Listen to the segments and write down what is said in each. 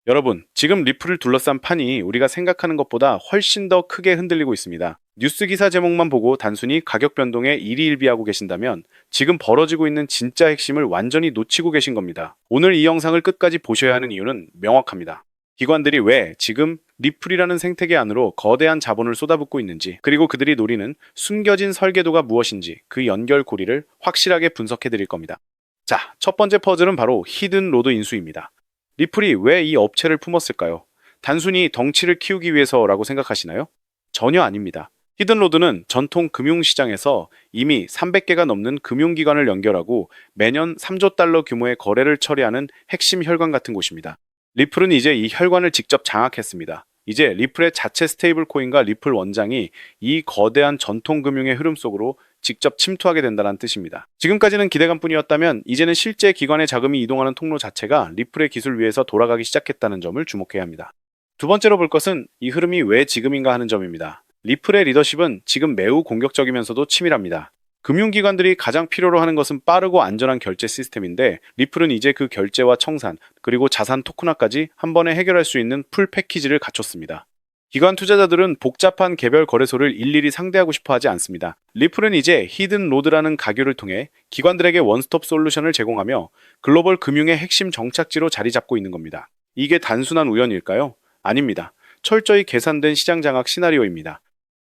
여러분, 지금 리플을 둘러싼 판이 우리가 생각하는 것보다 훨씬 더 크게 흔들리고 있습니다. 뉴스 기사 제목만 보고 단순히 가격 변동에 일희일비하고 계신다면 지금 벌어지고 있는 진짜 핵심을 완전히 놓치고 계신 겁니다. 오늘 이 영상을 끝까지 보셔야 하는 이유는 명확합니다. 기관들이 왜 지금 리플이라는 생태계 안으로 거대한 자본을 쏟아붓고 있는지, 그리고 그들이 노리는 숨겨진 설계도가 무엇인지 그 연결고리를 확실하게 분석해 드릴 겁니다. 자, 첫 번째 퍼즐은 바로 히든 로드 인수입니다. 리플이 왜 이 업체를 품었을까요? 단순히 덩치를 키우기 위해서라고 생각하시나요? 전혀 아닙니다. 히든로드는 전통 금융시장에서 이미 300개가 넘는 금융기관을 연결하고 매년 3조 달러 규모의 거래를 처리하는 핵심 혈관 같은 곳입니다. 리플은 이제 이 혈관을 직접 장악했습니다. 이제 리플의 자체 스테이블 코인과 리플 원장이 이 거대한 전통 금융의 흐름 속으로 직접 침투하게 된다는 뜻입니다. 지금까지는 기대감뿐이었다면 이제는 실제 기관의 자금이 이동하는 통로 자체가 리플의 기술 위에서 돌아가기 시작했다는 점을 주목해야 합니다. 두 번째로 볼 것은 이 흐름이 왜 지금인가 하는 점입니다. 리플의 리더십은 지금 매우 공격적이면서도 치밀합니다. 금융기관들이 가장 필요로 하는 것은 빠르고 안전한 결제 시스템인데 리플은 이제 그 결제와 청산, 그리고 자산 토큰화까지 한 번에 해결할 수 있는 풀 패키지를 갖췄습니다. 기관 투자자들은 복잡한 개별 거래소를 일일이 상대하고 싶어 하지 않습니다. 리플은 이제 히든 로드라는 가교를 통해 기관들에게 원스톱 솔루션을 제공하며 글로벌 금융의 핵심 정착지로 자리 잡고 있는 겁니다. 이게 단순한 우연일까요? 아닙니다. 철저히 계산된 시장 장악 시나리오입니다.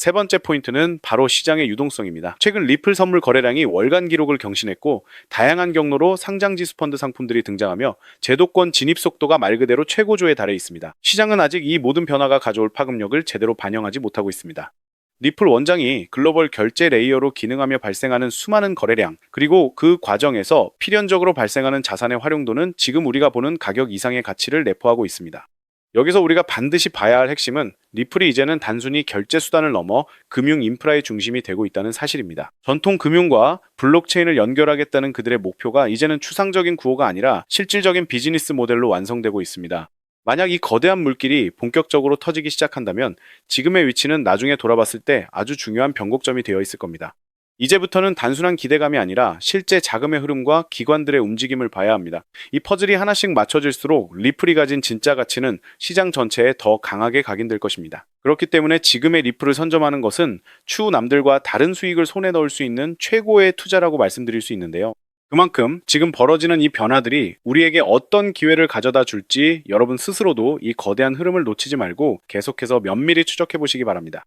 세 번째 포인트는 바로 시장의 유동성입니다. 최근 리플 선물 거래량이 월간 기록을 경신했고 다양한 경로로 상장지수 펀드 상품들이 등장하며 제도권 진입 속도가 말 그대로 최고조에 달해 있습니다. 시장은 아직 이 모든 변화가 가져올 파급력을 제대로 반영하지 못하고 있습니다. 리플 원장이 글로벌 결제 레이어로 기능하며 발생하는 수많은 거래량, 그리고 그 과정에서 필연적으로 발생하는 자산의 활용도는 지금 우리가 보는 가격 이상의 가치를 내포하고 있습니다. 여기서 우리가 반드시 봐야 할 핵심은 리플이 이제는 단순히 결제 수단을 넘어 금융 인프라의 중심이 되고 있다는 사실입니다. 전통 금융과 블록체인을 연결하겠다는 그들의 목표가 이제는 추상적인 구호가 아니라 실질적인 비즈니스 모델로 완성되고 있습니다. 만약 이 거대한 물길이 본격적으로 터지기 시작한다면 지금의 위치는 나중에 돌아봤을 때 아주 중요한 변곡점이 되어 있을 겁니다. 이제부터는 단순한 기대감이 아니라 실제 자금의 흐름과 기관들의 움직임을 봐야 합니다. 이 퍼즐이 하나씩 맞춰질수록 리플이 가진 진짜 가치는 시장 전체에 더 강하게 각인될 것입니다. 그렇기 때문에 지금의 리플을 선점하는 것은 추후 남들과 다른 수익을 손에 넣을 수 있는 최고의 투자라고 말씀드릴 수 있는데요. 그만큼 지금 벌어지는 이 변화들이 우리에게 어떤 기회를 가져다 줄지 여러분 스스로도 이 거대한 흐름을 놓치지 말고 계속해서 면밀히 추적해 보시기 바랍니다.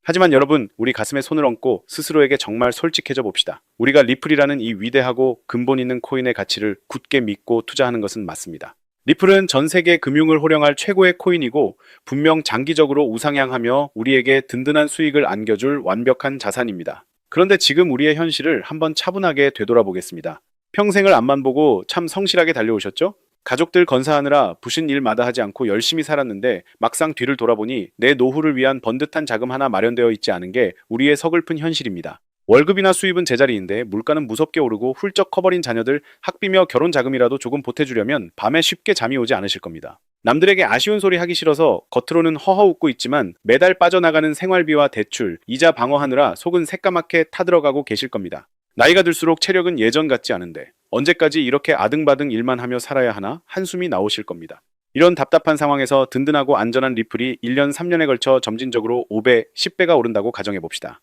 하지만 여러분, 우리 가슴에 손을 얹고 스스로에게 정말 솔직해져 봅시다. 우리가 리플이라는 이 위대하고 근본 있는 코인의 가치를 굳게 믿고 투자하는 것은 맞습니다. 리플은 전 세계 금융을 호령할 최고의 코인이고 분명 장기적으로 우상향하며 우리에게 든든한 수익을 안겨줄 완벽한 자산입니다. 그런데 지금 우리의 현실을 한번 차분하게 되돌아보겠습니다. 평생을 앞만 보고 참 성실하게 달려오셨죠? 가족들 건사하느라 부신 일마다 하지 않고 열심히 살았는데 막상 뒤를 돌아보니 내 노후를 위한 번듯한 자금 하나 마련되어 있지 않은 게 우리의 서글픈 현실입니다. 월급이나 수입은 제자리인데 물가는 무섭게 오르고 훌쩍 커버린 자녀들 학비며 결혼 자금이라도 조금 보태주려면 밤에 쉽게 잠이 오지 않으실 겁니다. 남들에게 아쉬운 소리 하기 싫어서 겉으로는 허허 웃고 있지만 매달 빠져나가는 생활비와 대출, 이자 방어하느라 속은 새까맣게 타들어가고 계실 겁니다. 나이가 들수록 체력은 예전 같지 않은데 언제까지 이렇게 아등바등 일만 하며 살아야 하나 한숨이 나오실 겁니다. 이런 답답한 상황에서 든든하고 안전한 리플이 1년 3년에 걸쳐 점진적으로 5배, 10배가 오른다고 가정해봅시다.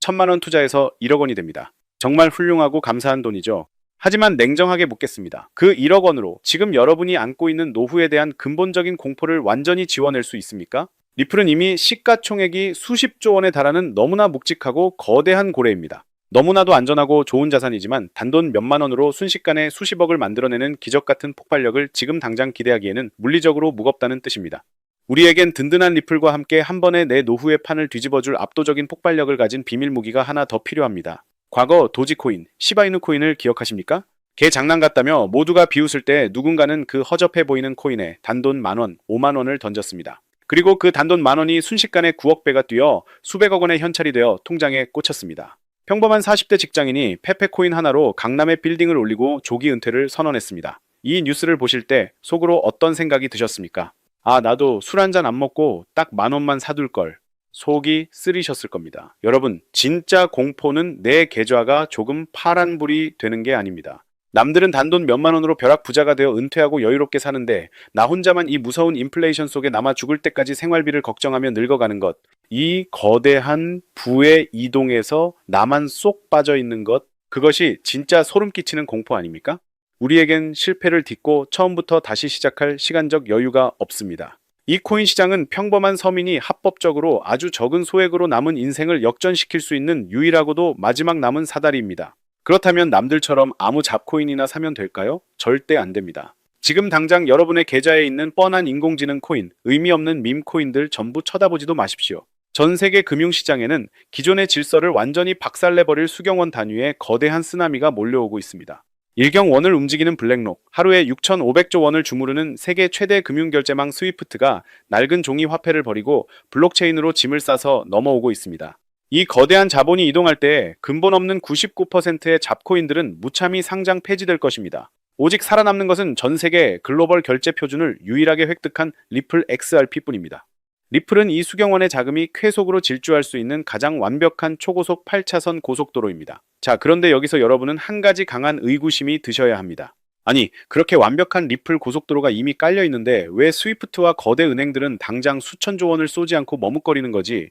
1,000만 원 투자해서 1억 원이 됩니다. 정말 훌륭하고 감사한 돈이죠. 하지만 냉정하게 묻겠습니다. 그 1억 원으로 지금 여러분이 안고 있는 노후에 대한 근본적인 공포를 완전히 지워낼 수 있습니까? 리플은 이미 시가총액이 수십조 원에 달하는 너무나 묵직하고 거대한 고래입니다. 너무나도 안전하고 좋은 자산이지만 단돈 몇만 원으로 순식간에 수십억을 만들어내는 기적같은 폭발력을 지금 당장 기대하기에는 물리적으로 무겁다는 뜻입니다. 우리에겐 든든한 리플과 함께 한 번에 내 노후의 판을 뒤집어줄 압도적인 폭발력을 가진 비밀 무기가 하나 더 필요합니다. 과거 도지코인, 시바이누 코인을 기억하십니까? 개 장난 같다며 모두가 비웃을 때 누군가는 그 허접해 보이는 코인에 단돈 만원, 5만 원을 던졌습니다. 그리고 그 단돈 만원이 순식간에 9억 배가 뛰어 수백억 원의 현찰이 되어 통장에 꽂혔습니다. 평범한 40대 직장인이 페페코인 하나로 강남에 빌딩을 올리고 조기 은퇴를 선언했습니다. 이 뉴스를 보실 때 속으로 어떤 생각이 드셨습니까? 아, 나도 술 한잔 안 먹고 딱 만원만 사둘 걸. 속이 쓰리셨을 겁니다. 여러분, 진짜 공포는 내 계좌가 조금 파란불이 되는 게 아닙니다. 남들은 단돈 몇만 원으로 벼락 부자가 되어 은퇴하고 여유롭게 사는데 나 혼자만 이 무서운 인플레이션 속에 남아 죽을 때까지 생활비를 걱정하며 늙어가는 것. 이 거대한 부의 이동에서 나만 쏙 빠져 있는 것. 그것이 진짜 소름 끼치는 공포 아닙니까? 우리에겐 실패를 딛고 처음부터 다시 시작할 시간적 여유가 없습니다. 이 코인 시장은 평범한 서민이 합법적으로 아주 적은 소액으로 남은 인생을 역전시킬 수 있는 유일하고도 마지막 남은 사다리입니다. 그렇다면 남들처럼 아무 잡코인이나 사면 될까요? 절대 안 됩니다. 지금 당장 여러분의 계좌에 있는 뻔한 인공지능 코인, 의미 없는 밈 코인들 전부 쳐다보지도 마십시오. 전 세계 금융시장에는 기존의 질서를 완전히 박살내버릴 수경원 단위의 거대한 쓰나미가 몰려오고 있습니다. 일경원을 움직이는 블랙록, 하루에 6,500조 원을 주무르는 세계 최대 금융결제망 스위프트가 낡은 종이 화폐를 버리고 블록체인으로 짐을 싸서 넘어오고 있습니다. 이 거대한 자본이 이동할 때 근본 없는 99%의 잡코인들은 무참히 상장 폐지될 것입니다. 오직 살아남는 것은 전 세계 글로벌 결제 표준을 유일하게 획득한 리플 XRP뿐입니다. 리플은 이 수경원의 자금이 쾌속으로 질주할 수 있는 가장 완벽한 초고속 8차선 고속도로입니다. 자, 그런데 여기서 여러분은 한 가지 강한 의구심이 드셔야 합니다. 아니, 그렇게 완벽한 리플 고속도로가 이미 깔려 있는데 왜 스위프트와 거대 은행들은 당장 수천조 원을 쏘지 않고 머뭇거리는 거지?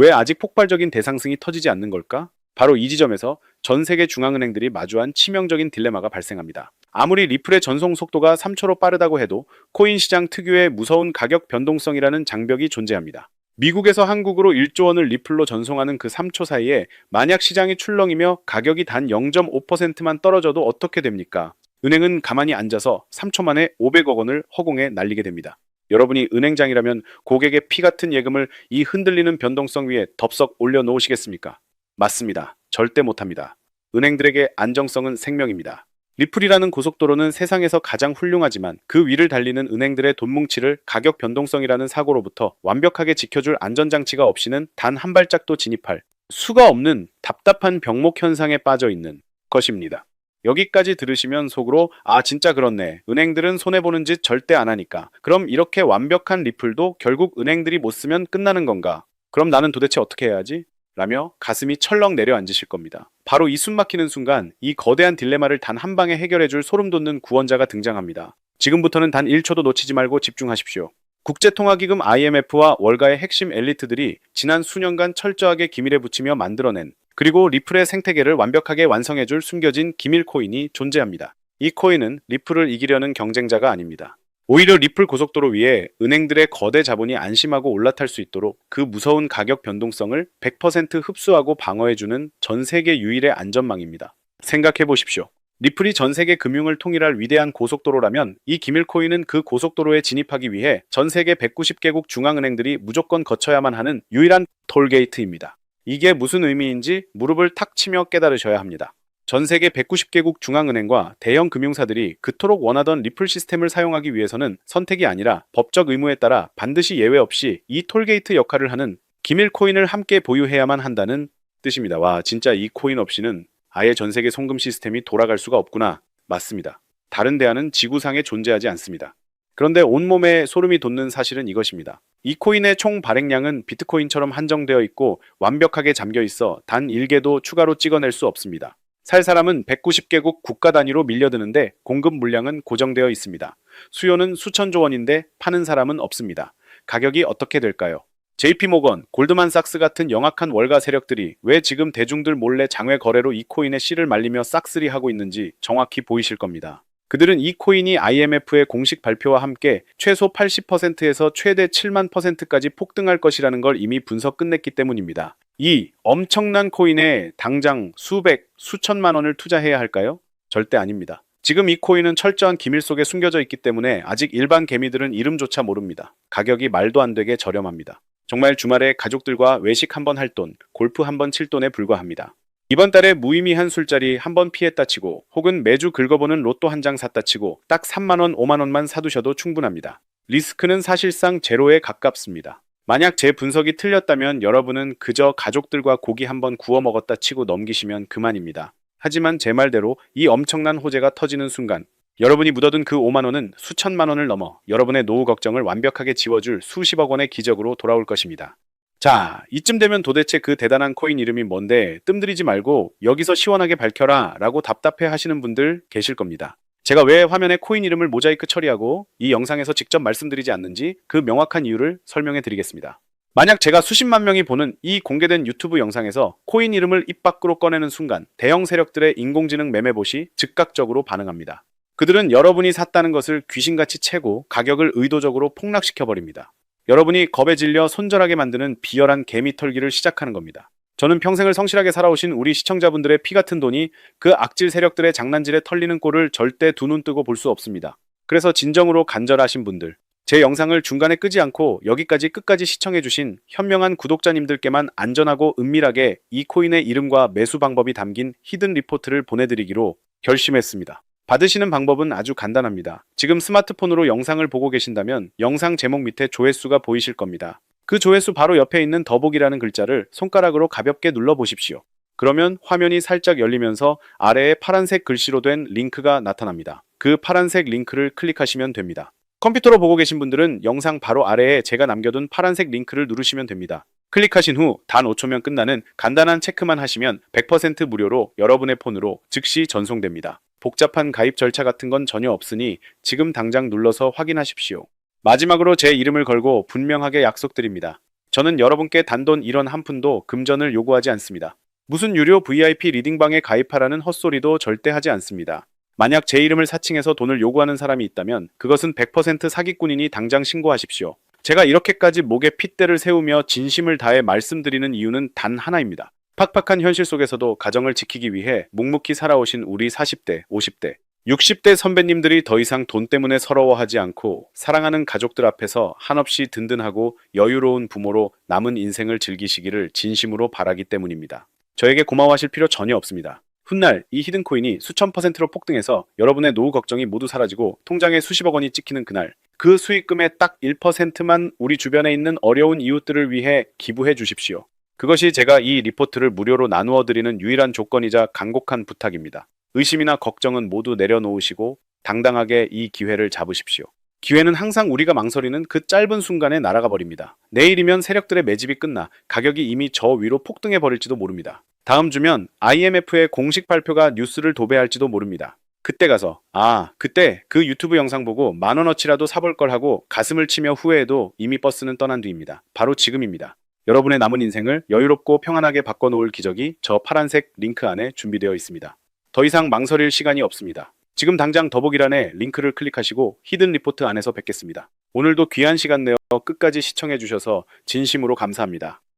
왜 아직 폭발적인 대상승이 터지지 않는 걸까? 바로 이 지점에서 전 세계 중앙은행들이 마주한 치명적인 딜레마가 발생합니다. 아무리 리플의 전송 속도가 3초로 빠르다고 해도 코인 시장 특유의 무서운 가격 변동성이라는 장벽이 존재합니다. 미국에서 한국으로 1조 원을 리플로 전송하는 그 3초 사이에 만약 시장이 출렁이며 가격이 단 0.5%만 떨어져도 어떻게 됩니까? 은행은 가만히 앉아서 3초 만에 500억 원을 허공에 날리게 됩니다. 여러분이 은행장이라면 고객의 피 같은 예금을 이 흔들리는 변동성 위에 덥석 올려놓으시겠습니까? 맞습니다. 절대 못합니다. 은행들에게 안정성은 생명입니다. 리플이라는 고속도로는 세상에서 가장 훌륭하지만 그 위를 달리는 은행들의 돈뭉치를 가격 변동성이라는 사고로부터 완벽하게 지켜줄 안전장치가 없이는 단 한 발짝도 진입할 수가 없는 답답한 병목 현상에 빠져 있는 것입니다. 여기까지 들으시면 속으로 아 진짜 그렇네. 은행들은 손해보는 짓 절대 안 하니까. 그럼 이렇게 완벽한 리플도 결국 은행들이 못 쓰면 끝나는 건가? 그럼 나는 도대체 어떻게 해야지? 라며 가슴이 철렁 내려앉으실 겁니다. 바로 이 숨막히는 순간 이 거대한 딜레마를 단 한 방에 해결해줄 소름 돋는 구원자가 등장합니다. 지금부터는 단 1초도 놓치지 말고 집중하십시오. 국제통화기금 IMF와 월가의 핵심 엘리트들이 지난 수년간 철저하게 기밀에 붙이며 만들어낸 그리고 리플의 생태계를 완벽하게 완성해줄 숨겨진 기밀 코인이 존재합니다. 이 코인은 리플을 이기려는 경쟁자가 아닙니다. 오히려 리플 고속도로 위에 은행들의 거대 자본이 안심하고 올라탈 수 있도록 그 무서운 가격 변동성을 100% 흡수하고 방어해주는 전 세계 유일의 안전망입니다. 생각해 보십시오. 리플이 전 세계 금융을 통일할 위대한 고속도로라면 이 기밀 코인은 그 고속도로에 진입하기 위해 전 세계 190개국 중앙은행들이 무조건 거쳐야만 하는 유일한 톨게이트입니다. 이게 무슨 의미인지 무릎을 탁 치며 깨달으셔야 합니다. 전 세계 190개국 중앙은행과 대형 금융사들이 그토록 원하던 리플 시스템을 사용하기 위해서는 선택이 아니라 법적 의무에 따라 반드시 예외 없이 이 톨게이트 역할을 하는 기밀 코인을 함께 보유해야만 한다는 뜻입니다. 와, 진짜 이 코인 없이는 아예 전 세계 송금 시스템이 돌아갈 수가 없구나. 맞습니다. 다른 대안은 지구상에 존재하지 않습니다. 그런데 온몸에 소름이 돋는 사실은 이것입니다. 이 코인의 총 발행량은 비트코인처럼 한정되어 있고 완벽하게 잠겨 있어 단 1개도 추가로 찍어낼 수 없습니다. 살 사람은 190개국 국가 단위로 밀려드는데 공급 물량은 고정되어 있습니다. 수요는 수천조 원인데 파는 사람은 없습니다. 가격이 어떻게 될까요? JP모건, 골드만삭스 같은 영악한 월가 세력들이 왜 지금 대중들 몰래 장외 거래로 이 코인의 씨를 말리며 싹쓸이 하고 있는지 정확히 보이실 겁니다. 그들은 이 코인이 IMF의 공식 발표와 함께 최소 80%에서 최대 7만%까지 폭등할 것이라는 걸 이미 분석 끝냈기 때문입니다. 이 엄청난 코인에 당장 수백, 수천만 원을 투자해야 할까요? 절대 아닙니다. 지금 이 코인은 철저한 기밀 속에 숨겨져 있기 때문에 아직 일반 개미들은 이름조차 모릅니다. 가격이 말도 안 되게 저렴합니다. 정말 주말에 가족들과 외식 한번 할 돈, 골프 한번 칠 돈에 불과합니다. 이번 달에 무의미한 술자리 한번 피했다 치고 혹은 매주 긁어보는 로또 한 장 샀다 치고 딱 3만 원, 5만 원만 사두셔도 충분합니다. 리스크는 사실상 제로에 가깝습니다. 만약 제 분석이 틀렸다면 여러분은 그저 가족들과 고기 한번 구워 먹었다 치고 넘기시면 그만입니다. 하지만 제 말대로 이 엄청난 호재가 터지는 순간 여러분이 묻어둔 그 5만 원은 수천만 원을 넘어 여러분의 노후 걱정을 완벽하게 지워줄 수십억 원의 기적으로 돌아올 것입니다. 자, 이쯤 되면 도대체 그 대단한 코인 이름이 뭔데 뜸들이지 말고 여기서 시원하게 밝혀라 라고 답답해 하시는 분들 계실 겁니다. 제가 왜 화면에 코인 이름을 모자이크 처리하고 이 영상에서 직접 말씀드리지 않는지 그 명확한 이유를 설명해 드리겠습니다. 만약 제가 수십만 명이 보는 이 공개된 유튜브 영상에서 코인 이름을 입 밖으로 꺼내는 순간 대형 세력들의 인공지능 매매봇이 즉각적으로 반응합니다. 그들은 여러분이 샀다는 것을 귀신같이 채고 가격을 의도적으로 폭락시켜버립니다. 여러분이 겁에 질려 손절하게 만드는 비열한 개미 털기를 시작하는 겁니다. 저는 평생을 성실하게 살아오신 우리 시청자분들의 피 같은 돈이 그 악질 세력들의 장난질에 털리는 꼴을 절대 두 눈 뜨고 볼 수 없습니다. 그래서 진정으로 간절하신 분들, 제 영상을 중간에 끄지 않고 여기까지 끝까지 시청해주신 현명한 구독자님들께만 안전하고 은밀하게 이 코인의 이름과 매수 방법이 담긴 히든 리포트를 보내드리기로 결심했습니다. 받으시는 방법은 아주 간단합니다. 지금 스마트폰으로 영상을 보고 계신다면 영상 제목 밑에 조회수가 보이실 겁니다. 그 조회수 바로 옆에 있는 더보기라는 글자를 손가락으로 가볍게 눌러보십시오. 그러면 화면이 살짝 열리면서 아래에 파란색 글씨로 된 링크가 나타납니다. 그 파란색 링크를 클릭하시면 됩니다. 컴퓨터로 보고 계신 분들은 영상 바로 아래에 제가 남겨둔 파란색 링크를 누르시면 됩니다. 클릭하신 후 단 5초면 끝나는 간단한 체크만 하시면 100% 무료로 여러분의 폰으로 즉시 전송됩니다. 복잡한 가입 절차 같은 건 전혀 없으니 지금 당장 눌러서 확인하십시오. 마지막으로 제 이름을 걸고 분명하게 약속드립니다. 저는 여러분께 단돈 1원 한 푼도 금전을 요구하지 않습니다. 무슨 유료 VIP 리딩방에 가입하라는 헛소리도 절대 하지 않습니다. 만약 제 이름을 사칭해서 돈을 요구하는 사람이 있다면 그것은 100% 사기꾼이니 당장 신고하십시오. 제가 이렇게까지 목에 핏대를 세우며 진심을 다해 말씀드리는 이유는 단 하나입니다. 팍팍한 현실 속에서도 가정을 지키기 위해 묵묵히 살아오신 우리 40대, 50대, 60대 선배님들이 더 이상 돈 때문에 서러워하지 않고 사랑하는 가족들 앞에서 한없이 든든하고 여유로운 부모로 남은 인생을 즐기시기를 진심으로 바라기 때문입니다. 저에게 고마워하실 필요 전혀 없습니다. 훗날 이 히든코인이 수천 %로 폭등해서 여러분의 노후 걱정이 모두 사라지고 통장에 수십억 원이 찍히는 그날, 그 수익금의 딱 1%만 우리 주변에 있는 어려운 이웃들을 위해 기부해 주십시오. 그것이 제가 이 리포트를 무료로 나누어 드리는 유일한 조건이자 간곡한 부탁입니다. 의심이나 걱정은 모두 내려놓으시고 당당하게 이 기회를 잡으십시오. 기회는 항상 우리가 망설이는 그 짧은 순간에 날아가 버립니다. 내일이면 세력들의 매집이 끝나 가격이 이미 저 위로 폭등해 버릴지도 모릅니다. 다음 주면 IMF의 공식 발표가 뉴스를 도배할지도 모릅니다. 그때 가서 그때 그 유튜브 영상 보고 10,000원어치라도 사볼 걸 하고 가슴을 치며 후회해도 이미 버스는 떠난 뒤입니다. 바로 지금입니다. 여러분의 남은 인생을 여유롭고 평안하게 바꿔놓을 기적이 저 파란색 링크 안에 준비되어 있습니다. 더 이상 망설일 시간이 없습니다. 지금 당장 더보기란에 링크를 클릭하시고 히든 리포트 안에서 뵙겠습니다. 오늘도 귀한 시간 내어 끝까지 시청해주셔서 진심으로 감사합니다.